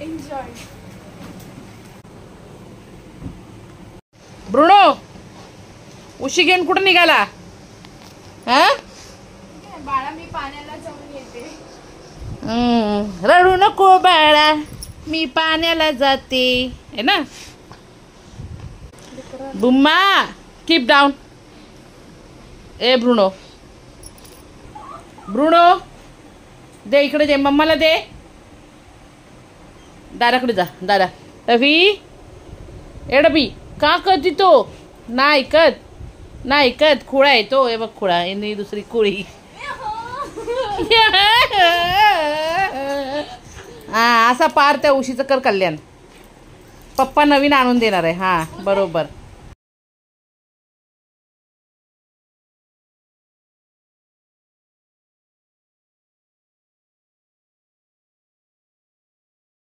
Enjoy. Bruno उशी घेऊन कुठं निघाला? हा बाळा मी पाण्याला जाऊन येते. रडू नको बाळा, मी पाण्याला जाते है ना. बुम्मा कीप डाऊन. ए ब्रुनो, ब्रुनो दे इकडे, दे मम्माला दे. दादाकडे जा. दादा रवी ए डबी का करती तो? नाही ऐकत, नाही ऐकत. खुळा आहे तो. हे बघ खुळा आणि दुसरी कुळी. हा असा पार त्या उशीचं कर कल्याण. पप्पा नवीन आणून देणार आहे. हा बरोबर.